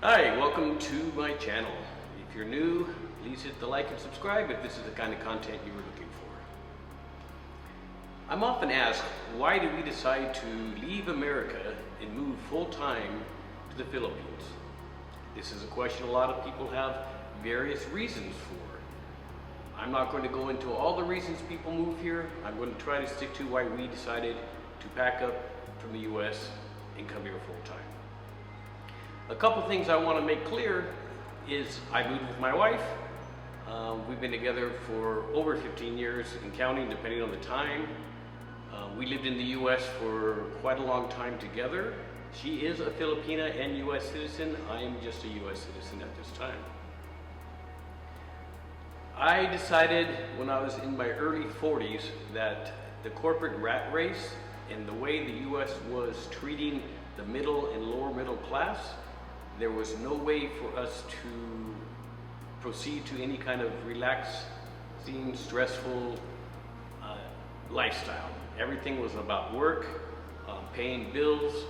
Hi, welcome to my channel. If you're new, please hit the like and subscribe if this is the kind of content you were looking for. I'm often asked, why did we decide to leave America and move full-time to the Philippines? This is a question a lot of people have various reasons for. I'm not going to go into all the reasons people move here. I'm going to try to stick to why we decided to pack up from the US and come here full-time. A couple things I want to make clear is I moved with my wife. We've been together for over 15 years and counting, depending on the time. We lived in the US for quite a long time together. She is a Filipina and US citizen. I am just a US citizen at this time. I decided when I was in my early 40s that the corporate rat race and the way the US was treating the middle and lower middle class, there was no way for us to proceed to any kind of relaxing, stressful lifestyle. Everything was about work, paying bills,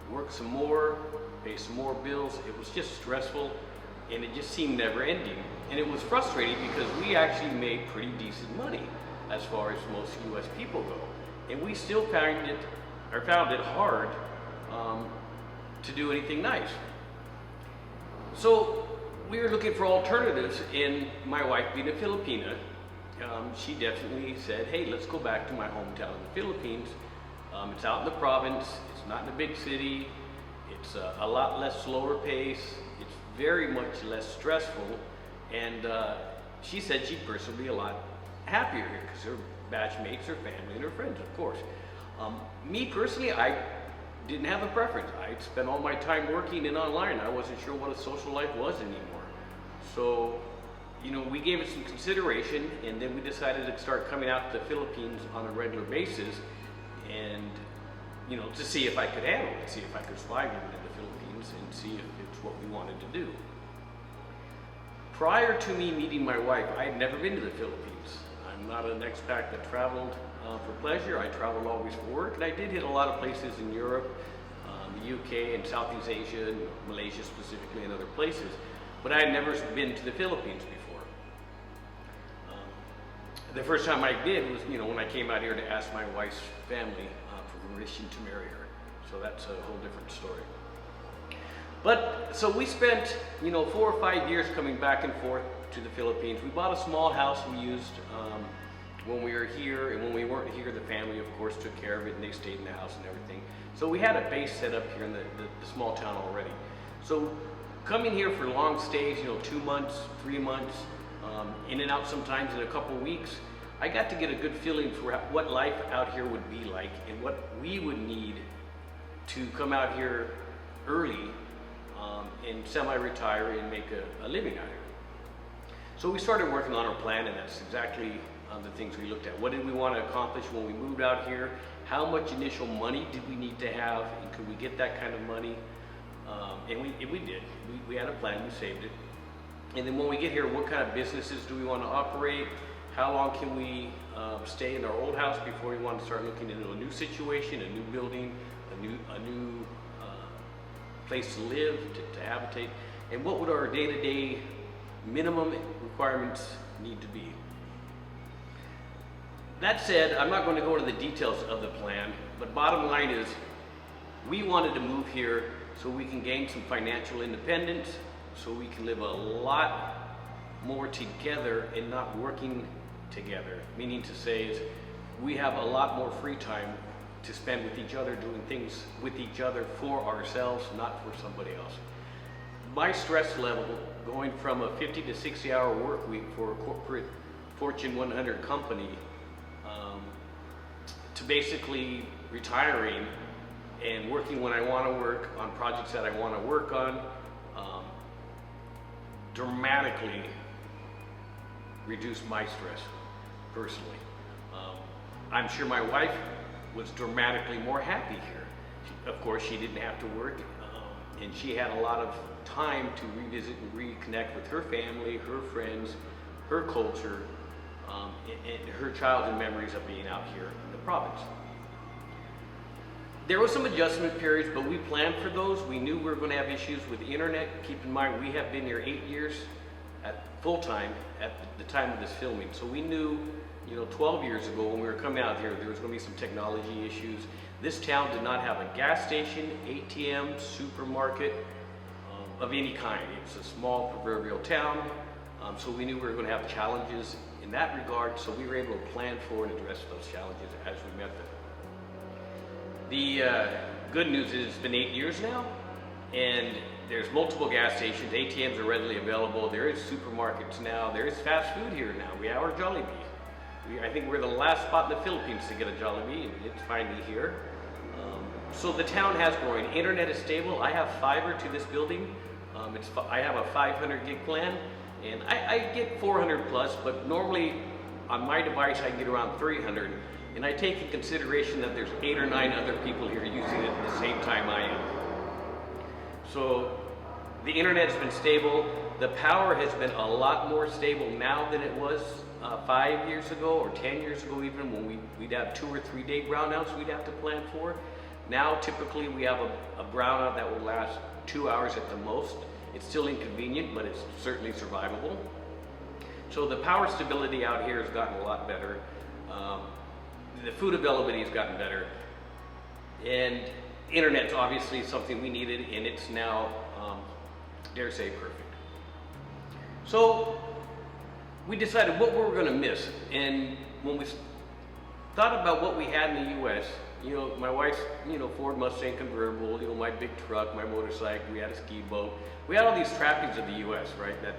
work some more, pay some more bills. It was just stressful and it just seemed never ending. And it was frustrating because we actually made pretty decent money as far as most US people go. And we still found it hard to do anything nice. So we were looking for alternatives, and my wife being a Filipina, she definitely said, hey, let's go back to my hometown in the Philippines. It's out in the province, it's not in a big city, it's a lot less slower pace, it's very much less stressful, and she said she'd personally be a lot happier here because her batchmates, her family, and her friends, of course. Me personally, I didn't have a preference. I'd spent all my time working and online. I wasn't sure what a social life was anymore. So, we gave it some consideration, and then we decided to start coming out to the Philippines on a regular basis and, to see if I could handle it, see if I could survive living in the Philippines and see if it's what we wanted to do. Prior to me meeting my wife, I had never been to the Philippines. I'm not an expat that traveled for pleasure. I traveled always for work, and I did hit a lot of places in Europe, the UK, and Southeast Asia, and Malaysia specifically, and other places. But I had never been to the Philippines before. The first time I did was, when I came out here to ask my wife's family for permission to marry her. So that's a whole different story. But so we spent, 4 or 5 years coming back and forth to the Philippines. We bought a small house we used when we were here, and when we weren't here, the family, of course, took care of it, and they stayed in the house and everything. So we had a base set up here in the small town already. So coming here for long stays, 2 months, 3 months, in and out sometimes in a couple weeks, I got to get a good feeling for what life out here would be like and what we would need to come out here early and semi-retire and make a living out here. So we started working on our plan, and that's exactly the things we looked at. What did we want to accomplish when we moved out here? How much initial money did we need to have, and could we get that kind of money? And we did. We had a plan, we saved it. And then when we get here, what kind of businesses do we want to operate? How long can we stay in our old house before we want to start looking into a new situation, a new building, a new place to live, to habitate? And what would our day-to-day minimum requirements need to be? That said, I'm not going to go into the details of the plan, but bottom line is we wanted to move here so we can gain some financial independence, so we can live a lot more together and not working together. Meaning to say is we have a lot more free time to spend with each other, doing things with each other for ourselves, not for somebody else. My stress level going from a 50 to 60 hour work week for a corporate Fortune 100 company to basically retiring and working when I want to work on projects that I want to work on dramatically reduced my stress personally. I'm sure my wife was dramatically more happy here. Of course, she didn't have to work, and she had a lot of time to revisit and reconnect with her family, her friends, her culture, and her childhood memories of being out here in the province. There was some adjustment periods, but we planned for those. We knew we were going to have issues with the internet. Keep in mind, we have been here 8 years at full time at the time of this filming. So we knew, 12 years ago when we were coming out here, there was going to be some technology issues. This town did not have a gas station, ATM, supermarket of any kind. It's a small proverbial town. So we knew we were going to have challenges in that regard. So we were able to plan for and address those challenges as we met them. The good news is it's been 8 years now, and there's multiple gas stations. ATMs are readily available. There is supermarkets now. There is fast food here now. We have our Jollibee. I think we're the last spot in the Philippines to get a Jollibee, and it's finally here. So the town has grown. Internet is stable. I have fiber to this building. I have a 500 gig plan, and I get 400 plus, but normally on my device I get around 300. And I take in consideration that there's 8 or 9 other people here using it at the same time I am. So the internet has been stable. The power has been a lot more stable now than it was 5 years ago or 10 years ago, even when we'd have 2 or 3 day brownouts we'd have to plan for. Now typically we have a brownout that will last 2 hours at the most. It's still inconvenient, but it's certainly survivable. So the power stability out here has gotten a lot better. The food availability has gotten better, and internet's obviously something we needed, and it's now, dare say, perfect. So we decided what we were going to miss, and when we thought about what we had in the U.S., my wife's, Ford Mustang convertible, my big truck, my motorcycle, we had a ski boat. We had all these trappings of the U.S., right, that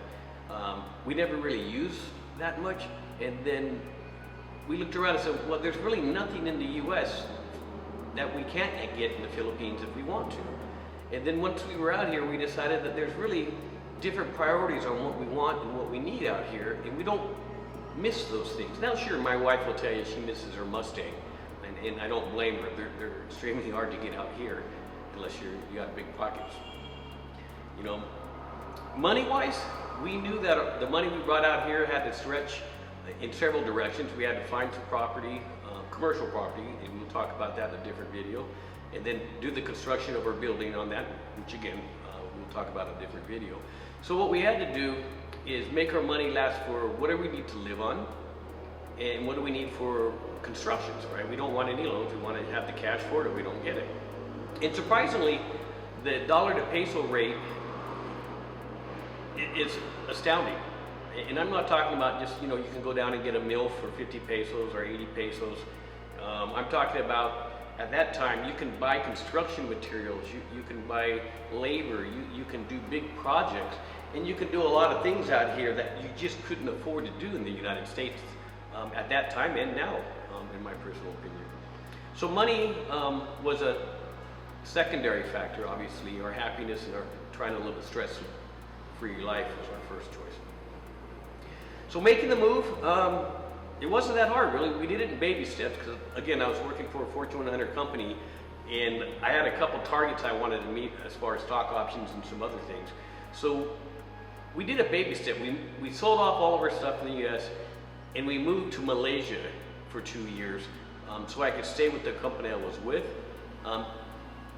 we never really used that much, and then we looked around and said, well, there's really nothing in the U.S. that we can't get in the Philippines if we want to. And then once we were out here, we decided that there's really different priorities on what we want and what we need out here, and we don't miss those things. Now, sure, my wife will tell you she misses her Mustang, and I don't blame her. They're extremely hard to get out here unless you got big pockets. Money-wise, we knew that the money we brought out here had to stretch in several directions. We had to find some property, commercial property, and we'll talk about that in a different video, and then do the construction of our building on that, which again, we'll talk about in a different video. So what we had to do is make our money last for what do we need to live on, and what do we need for constructions, right? We don't want any loans. We want to have the cash for it, or we don't get it. And surprisingly, the dollar to peso rate is astounding. And I'm not talking about just, you can go down and get a mill for 50 pesos or 80 pesos. I'm talking about, at that time, you can buy construction materials, you can buy labor, you can do big projects, and you can do a lot of things out here that you just couldn't afford to do in the United States at that time and now, in my personal opinion. So money was a secondary factor, obviously. Our happiness and our trying to live a stress-free life was our first choice. So making the move, it wasn't that hard, really. We did it in baby steps because, again, I was working for a Fortune 100 company, and I had a couple targets I wanted to meet as far as stock options and some other things. So we did a baby step. We sold off all of our stuff in the U.S., and we moved to Malaysia for 2 years so I could stay with the company I was with.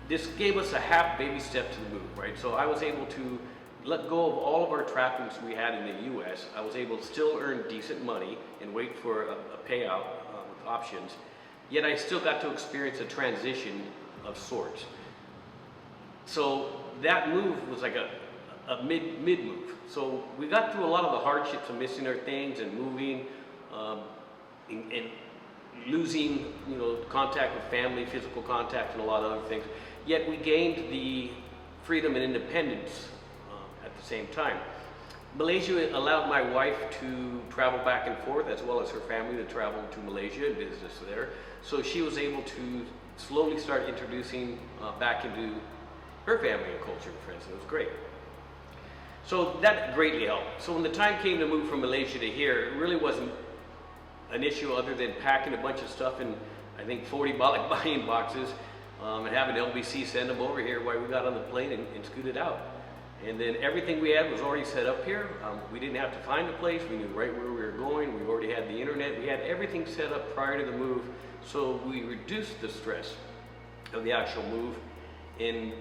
This gave us a half baby step to the move, right? So I was able to let go of all of our trappings we had in the U.S. I was able to still earn decent money and wait for a payout with options, yet I still got to experience a transition of sorts. So that move was like a mid move. So we got through a lot of the hardships of missing our things and moving and losing, contact with family, physical contact, and a lot of other things. Yet we gained the freedom and independence at the same time. Malaysia allowed my wife to travel back and forth, as well as her family to travel to Malaysia and business there. So she was able to slowly start introducing back into her family and culture and friends, and it was great. So that greatly helped. So when the time came to move from Malaysia to here, it really wasn't an issue other than packing a bunch of stuff in, I think, 40 buying boxes and having LBC send them over here while we got on the plane and scooted out. And then everything we had was already set up here. We didn't have to find a place. We knew right where we were going. We already had the internet. We had everything set up prior to the move, so we reduced the stress. of the actual move, and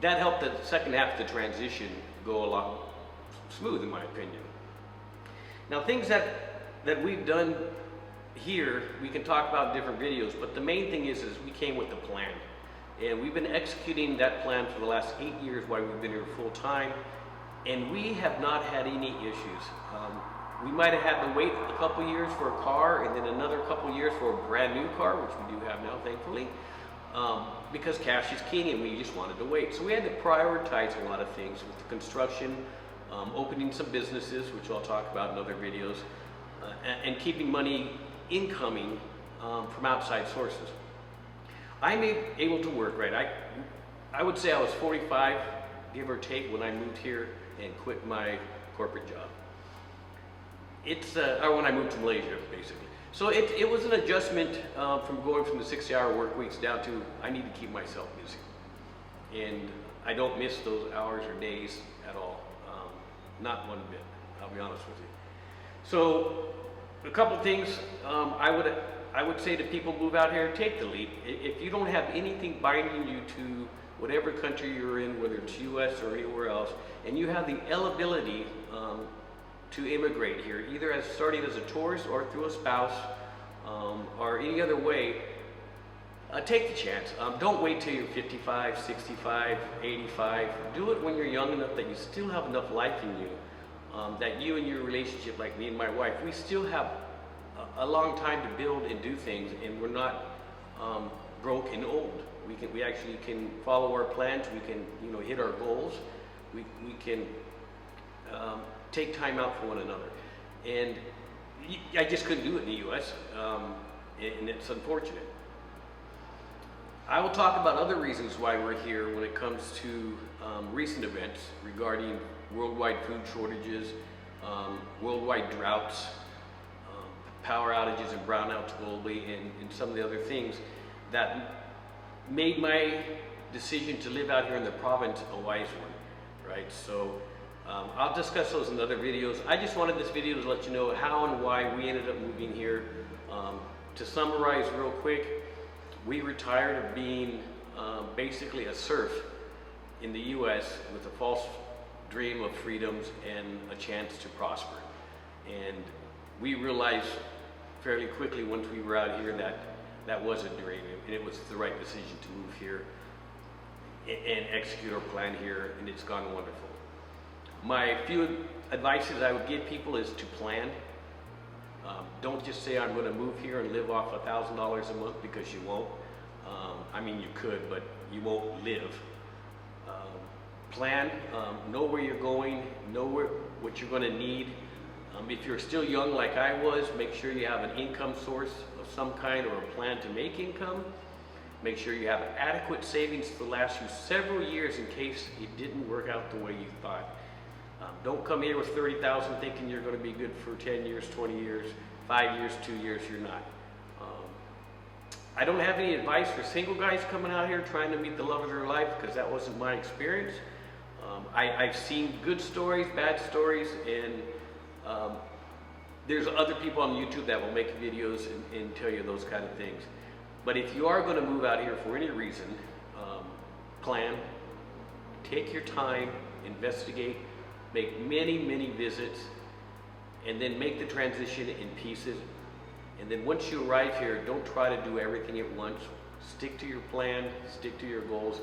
that helped the second half of the transition go a lot smooth, in my opinion. Now, things that we've done here, we can talk about in different videos, but the main thing is we came with a plan. And we've been executing that plan for the last 8 years while we've been here full time, and we have not had any issues. We might have had to wait a couple years for a car and then another couple years for a brand new car, which we do have now, thankfully, because cash is king and we just wanted to wait. So we had to prioritize a lot of things with the construction, opening some businesses, which I'll talk about in other videos, and keeping money incoming from outside sources. I'm able to work, right? I would say I was 45, give or take, when I moved here and quit my corporate job. Or when I moved to Malaysia, basically. So it was an adjustment from going from the 60-hour work weeks down to I need to keep myself busy. And I don't miss those hours or days at all. Not one bit, I'll be honest with you. So a couple things I would say to people move out here, take the leap. If you don't have anything binding you to whatever country you're in, whether it's US or anywhere else, and you have the ability to immigrate here, either as starting as a tourist or through a spouse or any other way, take the chance. Don't wait till you're 55, 65, 85. Do it when you're young enough that you still have enough life in you, that you and your relationship, like me and my wife, we still have a long time to build and do things, and we're not broke and old. We actually can follow our plans. We can hit our goals. We can take time out for one another, and I just couldn't do it in the U.S. And it's unfortunate. I will talk about other reasons why we're here when it comes to recent events regarding worldwide food shortages, worldwide droughts, power outages and brownouts globally, and some of the other things that made my decision to live out here in the province a wise one, right? So I'll discuss those in other videos. I just wanted this video to let you know how and why we ended up moving here. To summarize real quick, we retired of being basically a serf in the US with a false dream of freedoms and a chance to prosper. And we realized fairly quickly once we were out here that that was a dream, and it was the right decision to move here and execute our plan here, and it's gone wonderful. My few advices I would give people is to plan. Don't just say I'm going to move here and live off $1,000 a month, because you won't. I mean, you could, but you won't live. Plan, know where you're going, know what you're going to need. If you're still young like I was, make sure you have an income source of some kind or a plan to make income. Make sure you have adequate savings to last you several years in case it didn't work out the way you thought. Don't come here with 30,000 thinking you're going to be good for 10 years, 20 years, 5 years, 2 years. You're not. I don't have any advice for single guys coming out here trying to meet the love of their life, because that wasn't my experience. I've seen good stories, bad stories, and there's other people on YouTube that will make videos and tell you those kind of things. But if you are going to move out here for any reason, plan, take your time, investigate, make many, many visits, and then make the transition in pieces. And then once you arrive here, don't try to do everything at once. Stick to your plan, stick to your goals,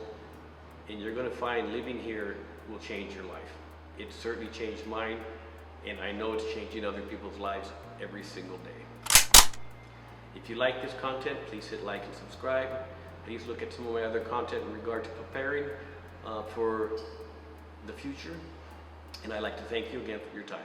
and you're going to find living here will change your life. It certainly changed mine, and I know it's changing other people's lives every single day. If you like this content, please hit like and subscribe. Please look at some of my other content in regard to preparing for the future. And I'd like to thank you again for your time.